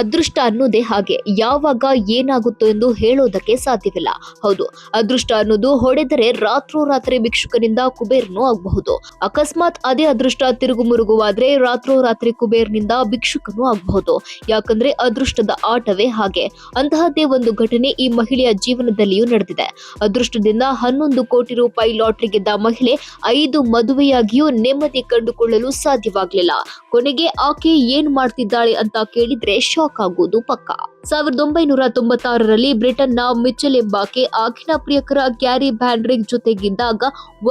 ಅದೃಷ್ಟ ಅನ್ನೋದೇ ಹಾಗೆ, ಯಾವಾಗ ಏನಾಗುತ್ತೋ ಎಂದು ಹೇಳೋದಕ್ಕೆ ಸಾಧ್ಯವಿಲ್ಲ. ಹೌದು, ಅದೃಷ್ಟ ಅನ್ನೋದು ಹೊಡೆದರೆ ರಾತ್ರೋರಾತ್ರಿ ಭಿಕ್ಷುಕನಿಂದ ಕುಬೇರನೂ ಆಗಬಹುದು. ಅಕಸ್ಮಾತ್ ಅದೇ ಅದೃಷ್ಟ ತಿರುಗುಮುರುಗುವಾದ್ರೆ ರಾತ್ರೋರಾತ್ರಿ ಕುಬೇರ್ನಿಂದ ಭಿಕ್ಷುಕನೂ ಆಗಬಹುದು. ಯಾಕಂದ್ರೆ ಅದೃಷ್ಟದ ಆಟವೇ ಹಾಗೆ. ಅಂತಹದ್ದೇ ಒಂದು ಘಟನೆ ಈ ಮಹಿಳೆಯ ಜೀವನದಲ್ಲಿಯೂ ನಡೆದಿದೆ. ಅದೃಷ್ಟದಿಂದ 11 ಕೋಟಿ ರೂಪಾಯಿ ಲಾಟರಿ ಗೆದ್ದ ಮಹಿಳೆ 5 ಮದುವೆಯಾಗಿಯೂ ನೆಮ್ಮದಿ ಕಂಡುಕೊಳ್ಳಲು ಸಾಧ್ಯವಾಗಲಿಲ್ಲ. ಕೊನೆಗೆ ಆಕೆ ಏನ್ ಮಾಡ್ತಿದ್ದಾಳೆ ಅಂತ ಕೇಳಿದ್ರೆ ಶಾಕ್ ಆಗೋದು ಪಕ್ಕಾ. 1996ರಲ್ಲಿ ಬ್ರಿಟನ್ನ ಮಿಚೆಲ್ ಎಂಬಾಕೆ ಆಗಿನ ಪ್ರಿಯಕರ ಗ್ಯಾರಿ ವ್ಯಾನ್ರಿಕ್ ಜೊತೆಗಿದ್ದಾಗ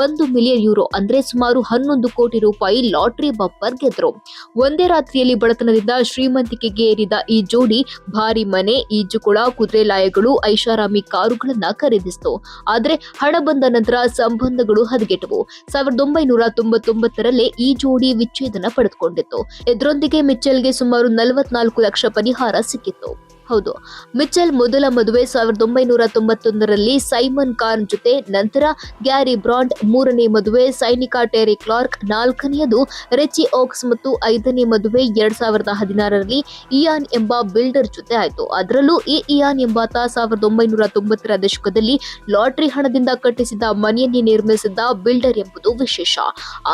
1 ಮಿಲಿಯನ್ ಯೂರೋ ಅಂದ್ರೆ ಸುಮಾರು 11 ಕೋಟಿ ರೂಪಾಯಿ ಲಾಟರಿ ಬಂಪರ್ ಗೆದ್ರು. ಒಂದೇ ರಾತ್ರಿಯಲ್ಲಿ ಬಡತನದಿಂದ ಶ್ರೀಮಂತಿಕೆಗೆ ಏರಿದ ಈ ಜೋಡಿ ಭಾರಿ ಮನೆ, ಈಜುಕೊಳ, ಕುದುರೆ ಲಾಯಗಳು, ಐಷಾರಾಮಿ ಕಾರುಗಳನ್ನ ಖರೀದಿಸಿತು. ಆದ್ರೆ ಹಣ ಬಂದ ನಂತರ ಸಂಬಂಧಗಳು ಹದಗೆಟ್ಟವು. 1999ರಲ್ಲೇ ಈ ಜೋಡಿ ವಿಚ್ಛೇದನ ಪಡೆದುಕೊಂಡಿತ್ತು. ಇದರೊಂದಿಗೆ ಮಿಚೆಲ್ಗೆ ಸುಮಾರು 44 ಲಕ್ಷ ಪರಿಹಾರ ಸಿಕ್ಕಿತ್ತು. ಹೌದು, ಮಿಚೆಲ್ ಮೊದಲ ಮದುವೆ 1991ರಲ್ಲಿ ಸೈಮನ್ ಕಾರ್ನ್ ಜೊತೆ, ನಂತರ ಗ್ಯಾರಿ ಬ್ರಾಂಡ್, 3ನೇ ಮದುವೆ ಸೈನಿಕಾ ಟೆರಿ ಕ್ಲಾರ್ಕ್, 4ನೇಯದು ರಿಚಿ ಓಕ್ಸ್ ಮತ್ತು 5ನೇ ಮದುವೆ 2016ರಲ್ಲಿ ಇಯಾನ್ ಎಂಬ ಬಿಲ್ಡರ್ ಜೊತೆ ಆಯಿತು. ಅದರಲ್ಲೂ ಈ ಇಯಾನ್ ಎಂಬಾತ 1990ರ ದಶಕದಲ್ಲಿ ಲಾಟರಿ ಹಣದಿಂದ ಕಟ್ಟಿಸಿದ ಮನೆಯನ್ನೇ ನಿರ್ಮಿಸಿದ್ದ ಬಿಲ್ಡರ್ ಎಂಬುದು ವಿಶೇಷ.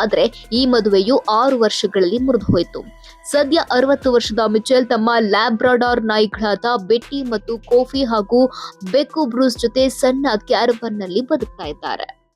ಆದರೆ ಈ ಮದುವೆಯು 6 ವರ್ಷಗಳಲ್ಲಿ ಮುರಿದು ಹೋಯಿತು. ಸದ್ಯ 60 ವರ್ಷದ ಮಿಚೆಲ್ ತಮ್ಮ ಲ್ಯಾಬ್ರಾಡಾರ್ ನಾಯಿಗಳಾದ ಬೆಟ್ಟಿ ಮತ್ತು ಕೋಫಿ ಹಾಗೂ ಬೆಕ್ಕು ಬ್ರೂಸ್ ಜೊತೆ ಸಣ್ಣ ಕ್ಯಾರವನ್ನಲ್ಲಿ ಬದುಕ್ತಾ ಇದ್ದಾರೆ.